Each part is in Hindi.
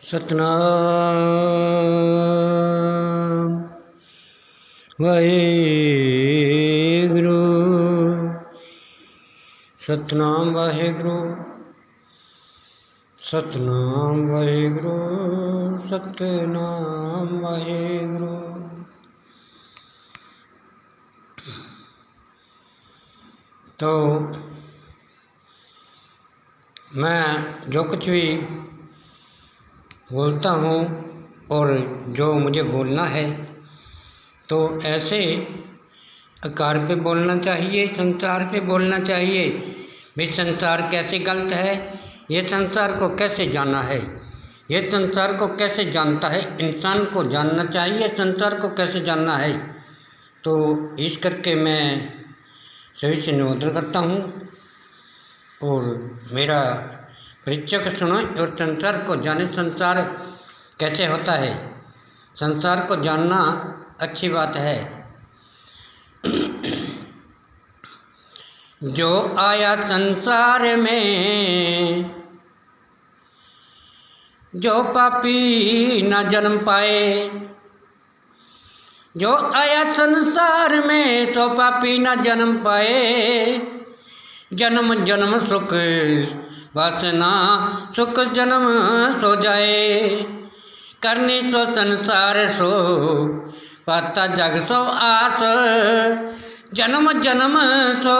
सतनाम वाहेगुरु। सतनाम वाहेगुरु। सतनाम वाहेगुरु। सतनाम वाहेगुरु। तो मैं जो कुछ भी बोलता हूँ और जो मुझे बोलना है तो ऐसे आकार पे बोलना चाहिए, संसार पे बोलना चाहिए। भी संसार कैसे गलत है, ये संसार को कैसे जाना है, ये संसार को कैसे जानता है, इंसान को जानना चाहिए संसार को कैसे जानना है। तो इस करके मैं सभी से निवेदन करता हूँ और मेरा परिचय को सुनो और संसार को जाने। संसार कैसे होता है, संसार को जानना अच्छी बात है। जो आया संसार में जो पापी न जन्म पाए, जो आया संसार में तो पापी न जन्म पाए। जन्म जन्म सुख वासना सुख जन्म सो जाए। करनी तो संसार सो पाता जग सो आस। जन्म जन्म सो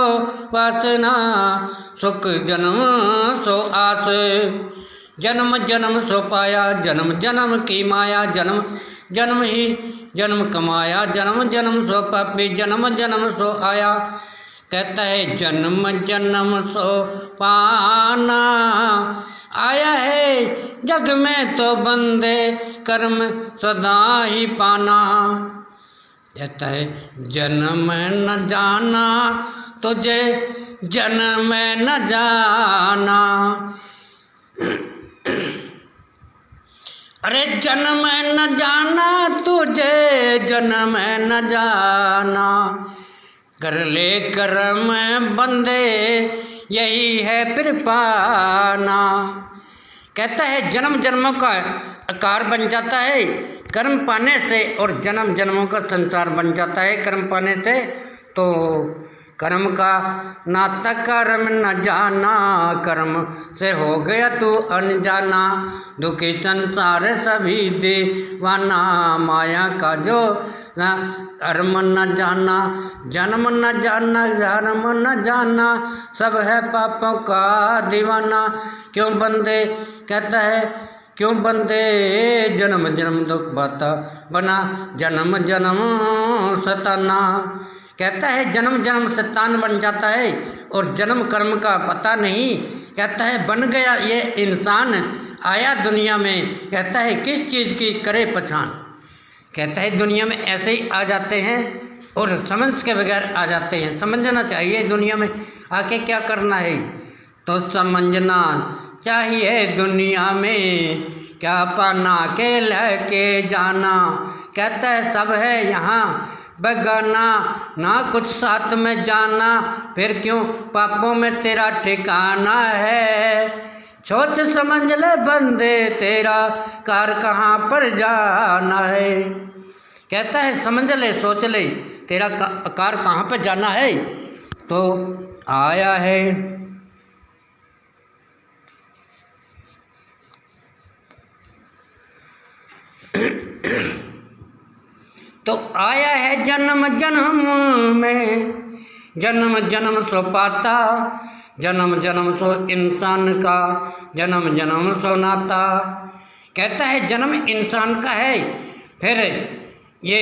वासना सुख जन्म सो आस। जन्म जन्म सो पाया जन्म जन्म की माया। जन्म जन्म ही जन्म कमाया। जन्म जन्म सो पापी जन्म जन्म सो आया। कहता है जन्म जन्म सो पाना। आया है जग में तो बंदे कर्म सदा ही पाना। कहता है जन्म न जाना तुझे जन्म न जाना। अरे जन्म न जाना तुझे जन्म न जाना। कर ले कर्म बंदे यही है फिर पाना। कहता है जन्म जन्मों का आकार बन जाता है कर्म पाने से और जन्म जन्मों का संसार बन जाता है कर्म पाने से। तो कर्म का नाता कर्म न जाना। कर्म से हो गया तू अनजाना। दुखी संसार सभी दीवाना। माया का जो कर्म न जाना। जन्म न जाना जन्म न जाना। सब है पापों का दीवाना। क्यों बंदे कहता है क्यों बंदे जन्म जन्म दुख बाता बना। जन्म जन्म सताना। कहता है जन्म जन्म शैतान बन जाता है और जन्म कर्म का पता नहीं। कहता है बन गया ये इंसान आया दुनिया में। कहता है किस चीज़ की करे पहचान। कहता है दुनिया में ऐसे ही आ जाते हैं और समझ के बगैर आ जाते हैं। समझना चाहिए दुनिया में आके क्या करना है। तो समझना चाहिए दुनिया में क्या पाना के लेके जाना। कहता है सब है यहाँ बगाना ना कुछ साथ में जाना। फिर क्यों पापों में तेरा ठिकाना है। सोच समझ ले बंदे तेरा कार कहाँ पर जाना है। कहता है समझ ले सोच ले तेरा कार कहाँ पर जाना है। तो आया है तो आया है जन्म जन्म में जन्म जन्म सो पाता। जन्म जन्म सो इंसान का जन्म जन्म सो नाता। कहता है जन्म इंसान का है फिर ये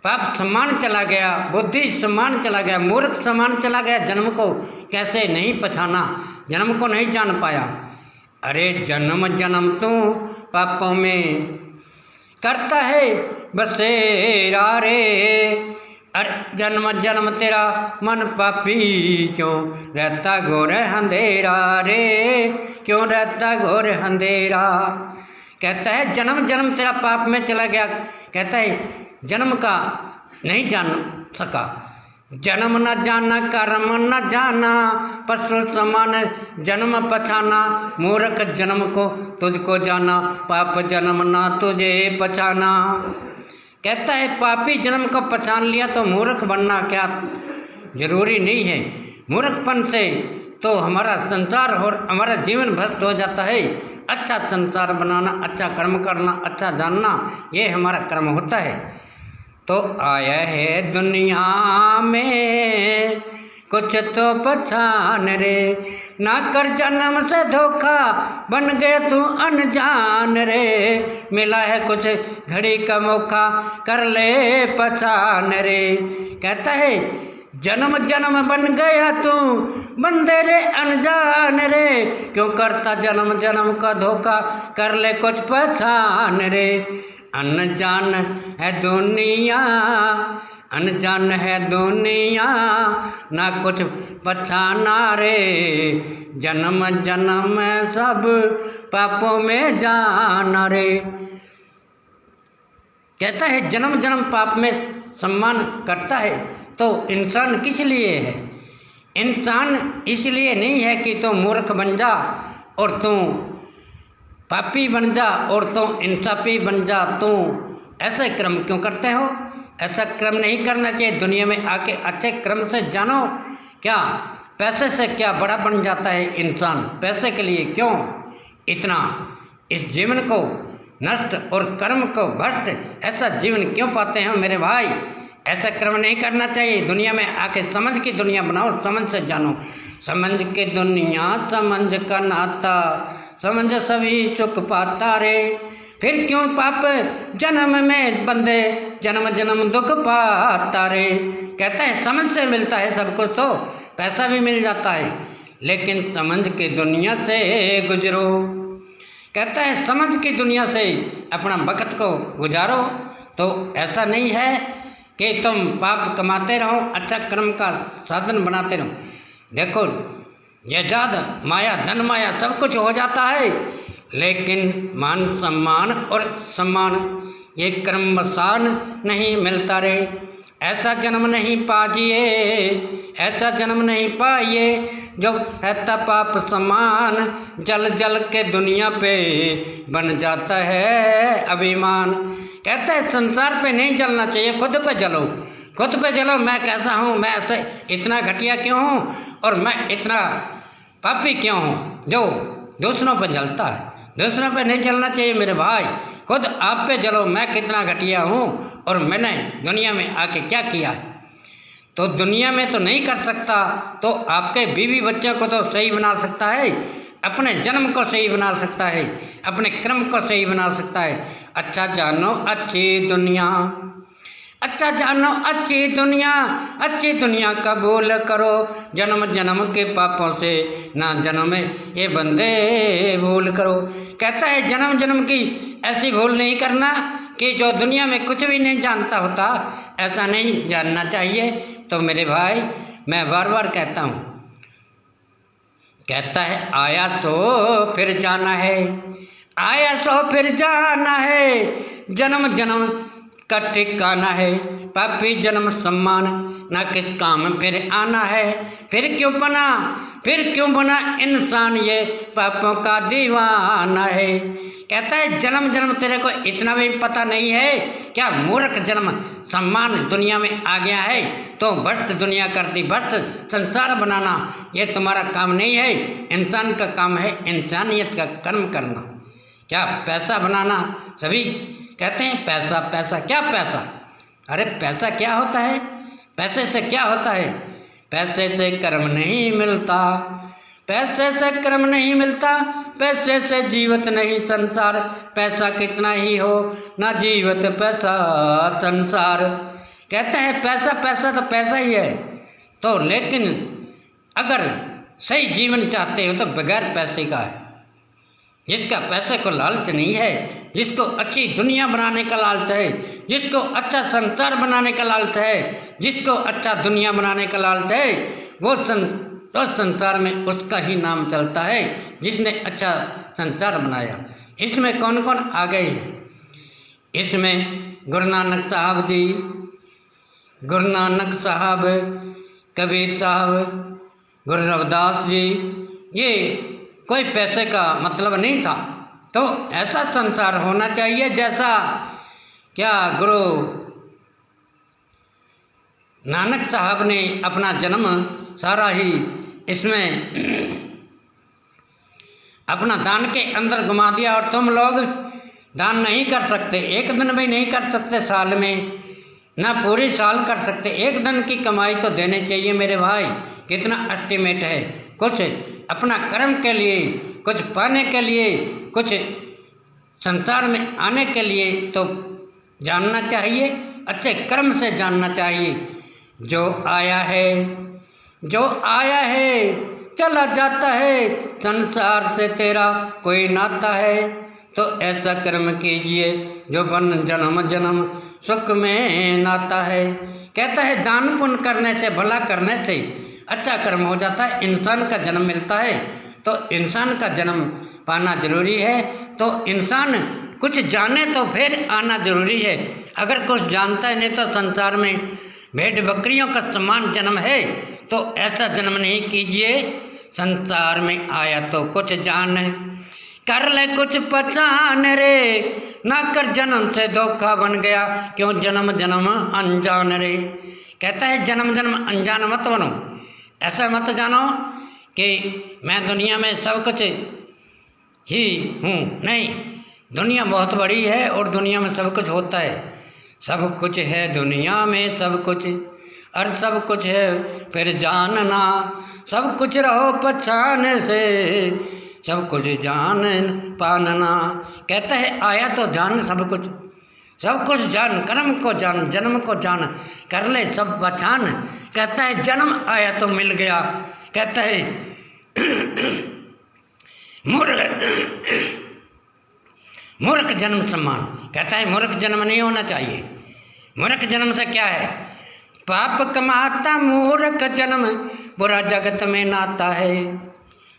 पाप समान चला गया बुद्धि समान चला गया मूर्ख समान चला गया। जन्म को कैसे नहीं पहचाना जन्म को नहीं जान पाया। अरे जन्म जन्म तू पापों में करता है बसेरा रे। अरे जन्म जन्म तेरा मन पापी क्यों रहता घोर अंधेरा रे। क्यों रहता घोर अंधेरा। कहता है जन्म जन्म तेरा पाप में चला गया। कहता है जन्म का नहीं जान सका जन्म न जाना कर्म न जाना, पशु समान जन्म पछाना, मूर्ख जन्म को तुझको जाना, पाप जन्म ना तुझे पछाना। कहता है पापी जन्म को पहचान लिया तो मूर्ख बनना क्या जरूरी नहीं है। मूर्खपन से तो हमारा संसार और हमारा जीवन भ्रष्ट हो जाता है। अच्छा संसार बनाना, अच्छा कर्म करना, अच्छा जानना, ये हमारा कर्म होता है। तो आया है दुनिया में कुछ तो पहचान रे, ना कर जन्म से धोखा, बन गए तू अनजान रे। मिला है कुछ घड़ी का मौका, कर ले पहचान रे। कहता है जन्म जन्म बन गया तू बंदे रे अनजान रे, क्यों करता जन्म जन्म का धोखा, कर ले कुछ पहचान रे। अनजान है दुनिया, अनजान है दुनिया, ना कुछ पहचाना रे। जन्म जन्म सब पापों में जाना रे। कहता है जन्म जन्म पाप में सम्मान करता है तो इंसान किस लिए है? इंसान इसलिए नहीं है कि तू मूर्ख बन जा और तू पापी बन जा और तू इंसाफी बन जा। तू ऐसे कर्म क्यों करते हो? ऐसा कर्म नहीं करना चाहिए। दुनिया में आके अच्छे कर्म से जानो। क्या पैसे से क्या बड़ा बन जाता है इंसान? पैसे के लिए क्यों इतना इस जीवन को नष्ट और कर्म को भ्रष्ट ऐसा जीवन क्यों पाते हो मेरे भाई? ऐसा कर्म नहीं करना चाहिए। दुनिया में आके समझ की दुनिया बनाओ, समझ से जानो। समझ के दुनिया समझ का नाता, समझ सभी सुख पाता रे। फिर क्यों पाप जन्म में बंदे जन्म जन्म दुख पाता रे। कहता है समझ से मिलता है सब कुछ, तो पैसा भी मिल जाता है, लेकिन समझ के दुनिया से गुजरो। कहता है समझ की दुनिया से अपना वक्त को गुजारो। तो ऐसा नहीं है कि तुम पाप कमाते रहो, अच्छा कर्म का साधन बनाते रहो। देखो ये जाद माया धन माया सब कुछ हो जाता है, लेकिन मान सम्मान और सम्मान ये कर्मसान नहीं मिलता रे। ऐसा जन्म नहीं पाइए, ऐसा जन्म नहीं पाइए जो है पाप समान। जल जल के दुनिया पे बन जाता है अभिमान। कहता है संसार पे नहीं जलना चाहिए, खुद पे जलो, खुद पे जलो। मैं कैसा हूँ, मैं ऐसे इतना घटिया क्यों हूँ और मैं इतना पापी क्यों हूँ जो दूसरों पे जलता है। दूसरों पे नहीं जलना चाहिए मेरे भाई, खुद आप पे जलो। मैं कितना घटिया हूँ और मैंने दुनिया में आके क्या किया है। तो दुनिया में तो नहीं कर सकता, तो आपके बीवी बच्चों को तो सही बना सकता है, अपने जन्म को सही बना सकता है, अपने कर्म को सही बना सकता है। अच्छा जानो अच्छी दुनिया, अच्छा जानो अच्छी दुनिया, अच्छी दुनिया कबूल करो। जन्म जन्म के पापों से ना जन्म ये बंदे भूल करो। कहता है जन्म जन्म की ऐसी भूल नहीं करना कि जो दुनिया में कुछ भी नहीं जानता होता, ऐसा नहीं जानना चाहिए। तो मेरे भाई मैं बार बार कहता हूँ, कहता है आया सो फिर जाना है, आया सो फिर जाना है। जन्म जन्म का ठिकाना है, पापी जन्म सम्मान ना किस काम फिर आना है। फिर क्यों बना इंसान ये पापों का दीवाना है। कहता है जन्म जन्म तेरे को इतना भी पता नहीं है क्या? मूर्ख जन्म सम्मान दुनिया में आ गया है तो भ्रष्ट दुनिया कर दी, भ्रष्ट संसार बनाना ये तुम्हारा काम नहीं है। इंसान का काम है इंसानियत का कर्म करना। क्या पैसा बनाना? सभी कहते हैं पैसा पैसा, क्या पैसा? अरे पैसा क्या होता है? पैसे से क्या होता है? पैसे से कर्म नहीं मिलता, पैसे से कर्म नहीं मिलता, पैसे से जीवत नहीं संसार। पैसा कितना ही हो ना जीवत पैसा संसार। कहता है पैसा पैसा तो पैसा ही है, तो लेकिन अगर सही जीवन चाहते हो तो बगैर पैसे का है। जिसका पैसे को लालच नहीं है, जिसको अच्छी दुनिया बनाने का लालच है, जिसको अच्छा संसार बनाने का लालच है, जिसको अच्छा दुनिया बनाने का लालच है, वो संसार में उसका ही नाम चलता है जिसने अच्छा संसार बनाया। इसमें कौन कौन आ गए हैं? इसमें गुरु नानक साहब जी, गुरु नानक साहब, कबीर साहब, गुरु रविदास जी, ये कोई पैसे का मतलब नहीं था। तो ऐसा संसार होना चाहिए जैसा क्या गुरु नानक साहब ने अपना जन्म सारा ही इसमें अपना दान के अंदर घुमा दिया। और तुम लोग दान नहीं कर सकते, एक दिन भी नहीं कर सकते साल में, ना पूरी साल कर सकते। एक दिन की कमाई तो देने चाहिए मेरे भाई। कितना एस्टिमेट है, कुछ अपना कर्म के लिए, कुछ पाने के लिए, कुछ संसार में आने के लिए तो जानना चाहिए, अच्छे कर्म से जानना चाहिए। जो आया है चला जाता है, संसार से तेरा कोई नाता है। तो ऐसा कर्म कीजिए जो बन जन्म जन्म सुख में नाता है। कहता है दान पुण्य करने से, भला करने से अच्छा कर्म हो जाता है, इंसान का जन्म मिलता है। तो इंसान का जन्म पाना जरूरी है। तो इंसान कुछ जाने तो फिर आना जरूरी है। अगर कुछ जानता है नहीं तो संसार में भेड़ बकरियों का समान जन्म है, तो ऐसा जन्म नहीं कीजिए। संसार में आया तो कुछ जान, कर ले कुछ पहचान रे, ना कर जन्म से धोखा बन गया, क्यों जन्म जन्म अनजान रे। कहता है जन्म जन्म अनजान मत बनो, ऐसा मत जानो कि मैं दुनिया में सब कुछ ही हूँ। नहीं, दुनिया बहुत बड़ी है और दुनिया में सब कुछ होता है। सब कुछ है दुनिया में, सब कुछ, और सब कुछ है फिर जानना। सब कुछ रहो पहचान से, सब कुछ जान पानना। कहता है आया तो जान सब कुछ जान, कर्म को जान, जन्म को जान, कर ले सब पहचान। कहता है जन्म आया तो मिल गया। कहता है मूर्ख जन्म सम्मान। कहता है मूर्ख जन्म नहीं होना चाहिए। मूर्ख जन्म से क्या है? पाप कमाता मूर्ख जन्म, बुरा जगत में नाता है।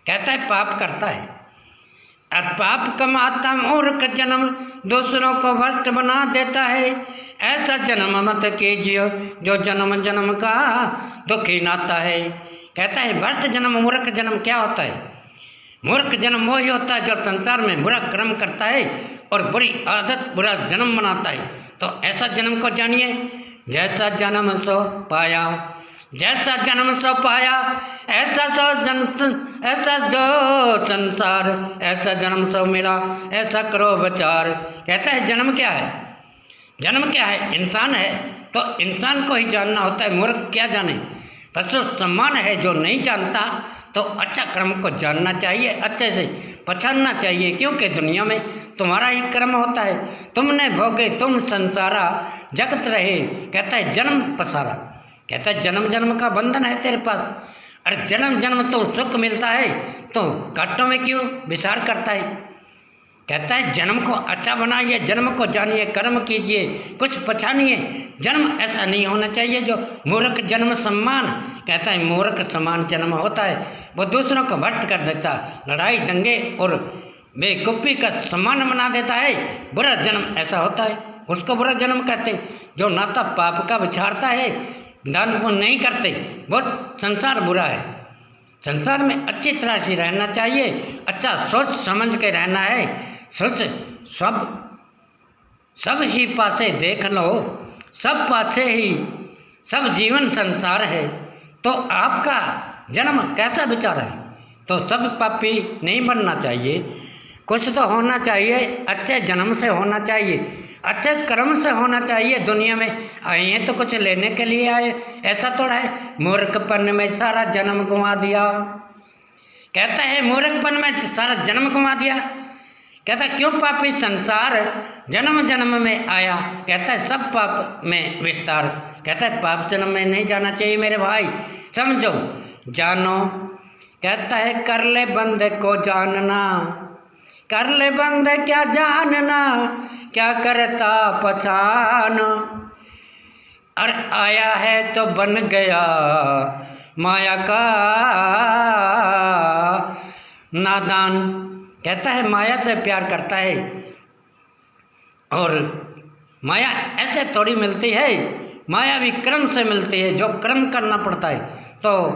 कहता है पाप करता है और पाप कमाता मूर्ख जन्म, दूसरों को भ्रष्ट बना देता है। ऐसा जन्म मत कीजिए जो जन्म जन्म का दुखी नाता है। कहता है भ्रष्ट जन्म, मूर्ख जन्म क्या होता है? मूर्ख जन्म वही होता है जो संसार में बुरा कर्म करता है और बुरी आदत, बुरा जन्म बनाता है। तो ऐसा जन्म को जानिए, जैसा जन्म सो पाया, जैसा जन्म सो पाया, ऐसा जो संसार, ऐसा जन्म सो मिला, ऐसा करो विचार। कहता है जन्म क्या है? जन्म क्या है? इंसान है, तो इंसान को ही जानना होता है। मूर्ख क्या जाने? पशु सम्मान है जो नहीं जानता। तो अच्छा कर्म को जानना चाहिए, अच्छे से पहचानना चाहिए, क्योंकि दुनिया में तुम्हारा ही कर्म होता है। तुमने भोगे तुम संसारा, जगत रहे। कहता है जन्म पसारा। कहता है जन्म जन्म का बंधन है तेरे पास, और जन्म जन्म तो सुख मिलता है, तो घाटों में क्यों विचार करता है? कहता है जन्म को अच्छा बनाइए, जन्म को जानिए, कर्म कीजिए, कुछ पहचानिए। जन्म ऐसा नहीं होना चाहिए जो मूर्ख जन्म सम्मान। कहता है मूर्ख समान जन्म होता है, वो दूसरों को भ्रष्ट कर देता, लड़ाई दंगे और बेवकूफ़ी का सम्मान बना देता है। बुरा जन्म ऐसा होता है, उसको बुरा जन्म कहते हैं। जो नाता पाप का विचारता है, दान पुण्य नहीं करते, बहुत संसार बुरा है। संसार में अच्छी तरह से रहना चाहिए, अच्छा सोच समझ के रहना है। सोच सब ही पासे देख लो, सब पासे ही सब जीवन संसार है। तो आपका जन्म कैसा विचार है? तो सब पापी नहीं बनना चाहिए, कुछ तो होना चाहिए, अच्छे जन्म से होना चाहिए, अच्छे कर्म से होना चाहिए। दुनिया में आए हैं तो कुछ लेने के लिए आए, ऐसा थोड़ा है। मूर्खपन में सारा जन्म गंवा दिया। कहता है मूर्खपन में सारा जन्म गंवा दिया। कहता है क्यों पापी संसार जन्म जन्म में आया। कहता है सब पाप में विस्तार। कहता है पाप जन्म में नहीं जाना चाहिए मेरे भाई, समझो जानो। कहता है कर ले बंदे को जानना, कर ले बंदे क्या जानना, क्या करता पहचान। और आया है तो बन गया माया का नादान। कहता है माया से प्यार करता है, और माया ऐसे थोड़ी मिलती है माया भी कर्म से मिलती है, जो कर्म करना पड़ता है। तो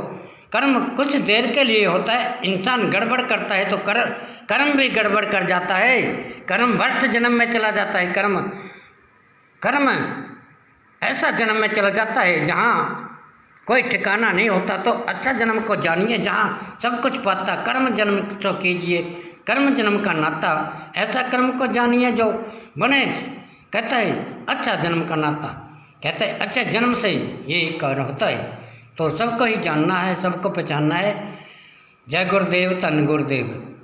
कर्म कुछ देर के लिए होता है, इंसान गड़बड़ करता है तो कर्म भी गड़बड़ कर जाता है, कर्म भ्रष्ट जन्म में चला जाता है। कर्म ऐसा जन्म में चला जाता है जहाँ कोई ठिकाना नहीं होता। तो अच्छा जन्म को जानिए जहाँ सब कुछ पाता। कर्म जन्म तो कीजिए, कर्म जन्म का नाता, ऐसा कर्म को जानिए जो बने। कहता है अच्छा जन्म का नाता, कहता है अच्छे जन्म से ये कार्य होता है। तो सबको ही जानना है, सबको पहचानना है। जय गुरुदेव, धन गुरुदेव।